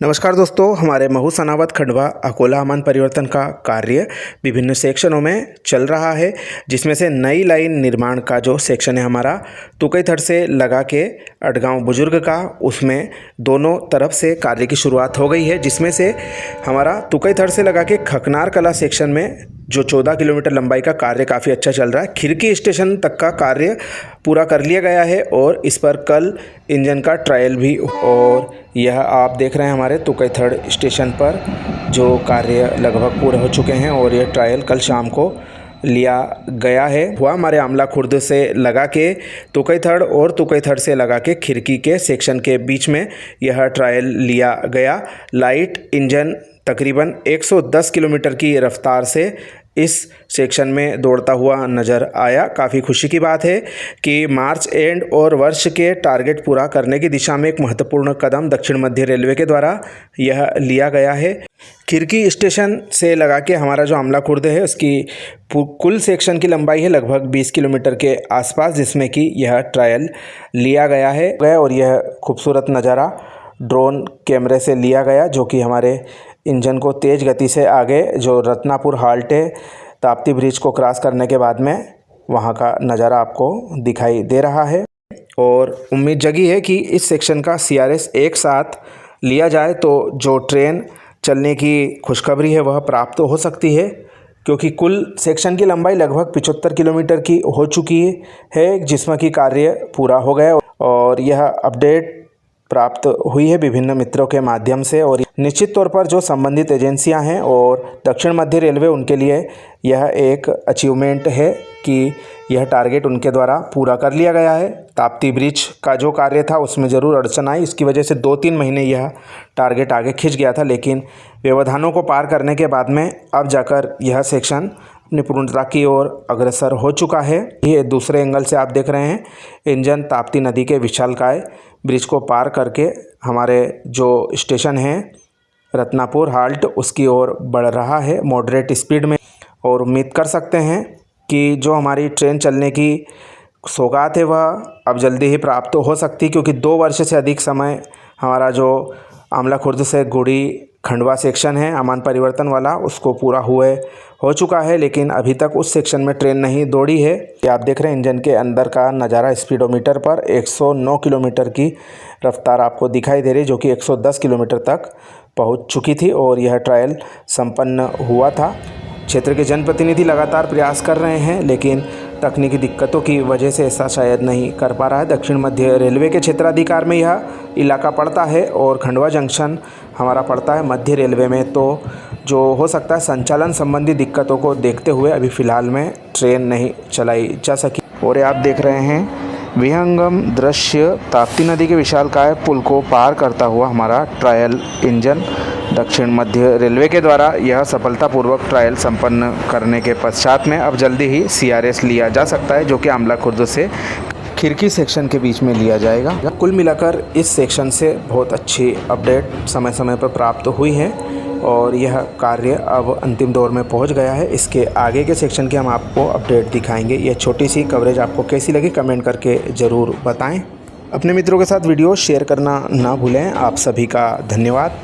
नमस्कार दोस्तों, हमारे महू सनावद खंडवा अकोला अमान परिवर्तन का कार्य विभिन्न सेक्शनों में चल रहा है, जिसमें से नई लाइन निर्माण का जो सेक्शन है हमारा तुकईथड़ से लगा के अडगांव बुजुर्ग का, उसमें दोनों तरफ से कार्य की शुरुआत हो गई है। जिसमें से हमारा तुकईथड़ से लगा के खकनार कला सेक्शन में जो 14 किलोमीटर लंबाई का कार्य काफ़ी अच्छा चल रहा है। खिरकी स्टेशन तक का कार्य पूरा कर लिया गया है और इस पर कल इंजन का ट्रायल भी, और यह आप देख रहे हैं हमारे तुकईथड़ स्टेशन पर जो कार्य लगभग पूरे हो चुके हैं और यह ट्रायल कल शाम को लिया गया है। हुआ हमारे आमला खुर्द से लगा के तुकईथड़ और तुकईथड़ से लगा के खिरकी के सेक्शन के बीच में यह ट्रायल लिया गया। लाइट इंजन तकरीबन 110 किलोमीटर की रफ्तार से इस सेक्शन में दौड़ता हुआ नज़र आया। काफ़ी खुशी की बात है कि मार्च एंड और वर्ष के टारगेट पूरा करने की दिशा में एक महत्वपूर्ण कदम दक्षिण मध्य रेलवे के द्वारा यह लिया गया है। खिरकी स्टेशन से लगा के हमारा जो आमला खुर्द है उसकी कुल सेक्शन की लंबाई है लगभग 20 किलोमीटर के आसपास, जिसमें कि यह ट्रायल लिया गया है। और यह खूबसूरत नज़ारा ड्रोन कैमरे से लिया गया, जो कि हमारे इंजन को तेज़ गति से आगे जो रत्नापुर हाल्ट है ताप्ती ब्रिज को क्रॉस करने के बाद में वहाँ का नज़ारा आपको दिखाई दे रहा है। और उम्मीद जगी है कि इस सेक्शन का CRS एक साथ लिया जाए तो जो ट्रेन चलने की खुशखबरी है वह प्राप्त हो सकती है, क्योंकि कुल सेक्शन की लंबाई लगभग 75 किलोमीटर की हो चुकी है, जिसमें कि कार्य पूरा हो गया। और यह अपडेट प्राप्त हुई है विभिन्न मित्रों के माध्यम से, और निश्चित तौर पर जो संबंधित एजेंसियां हैं और दक्षिण मध्य रेलवे, उनके लिए यह एक अचीवमेंट है कि यह टारगेट उनके द्वारा पूरा कर लिया गया है। ताप्ती ब्रिज का जो कार्य था उसमें ज़रूर अड़चन आई, इसकी वजह से 2-3 महीने यह टारगेट आगे खिंच गया था, लेकिन व्यवधानों को पार करने के बाद में अब जाकर यह सेक्शन अपनी पूर्णता की ओर अग्रसर हो चुका है। ये दूसरे एंगल से आप देख रहे हैं इंजन ताप्ती नदी के विशालकाय ब्रिज को पार करके हमारे जो स्टेशन है रत्नापुर हाल्ट उसकी ओर बढ़ रहा है मॉडरेट स्पीड में। और उम्मीद कर सकते हैं कि जो हमारी ट्रेन चलने की सौगात है वह अब जल्दी ही प्राप्त हो सकती, क्योंकि 2 वर्ष से अधिक समय हमारा जो आमला खुर्द से गुड़ी खंडवा सेक्शन है अमान परिवर्तन वाला, उसको पूरा हो चुका है, लेकिन अभी तक उस सेक्शन में ट्रेन नहीं दौड़ी है। ये आप देख रहे हैं इंजन के अंदर का नज़ारा स्पीडोमीटर पर 109 किलोमीटर की रफ्तार आपको दिखाई दे रही, जो कि 110 किलोमीटर तक पहुंच चुकी थी और यह ट्रायल संपन्न हुआ था। क्षेत्र के जनप्रतिनिधि लगातार प्रयास कर रहे हैं, लेकिन तकनीकी दिक्कतों की वजह से ऐसा शायद नहीं कर पा रहा है। दक्षिण मध्य रेलवे के क्षेत्राधिकार में यह इलाका पड़ता है और खंडवा जंक्शन हमारा पड़ता है मध्य रेलवे में, तो जो हो सकता है संचालन संबंधी दिक्कतों को देखते हुए अभी फ़िलहाल में ट्रेन नहीं चलाई जा सकी। और आप देख रहे हैं विहंगम दृश्य ताप्ती नदी के विशालकाय पुल को पार करता हुआ हमारा ट्रायल इंजन दक्षिण मध्य रेलवे के द्वारा यह सफलतापूर्वक ट्रायल संपन्न करने के पश्चात में अब जल्दी ही CRS लिया जा सकता है, जो कि आमला खुर्द से खिरकी सेक्शन के बीच में लिया जाएगा। कुल मिलाकर इस सेक्शन से बहुत अच्छी अपडेट समय समय पर प्राप्त हुई है और यह कार्य अब अंतिम दौर में पहुंच गया है। इसके आगे के सेक्शन की हम आपको अपडेट दिखाएंगे। यह छोटी सी कवरेज आपको कैसी लगी कमेंट करके ज़रूर बताएं। अपने मित्रों के साथ वीडियो शेयर करना ना भूलें। आप सभी का धन्यवाद।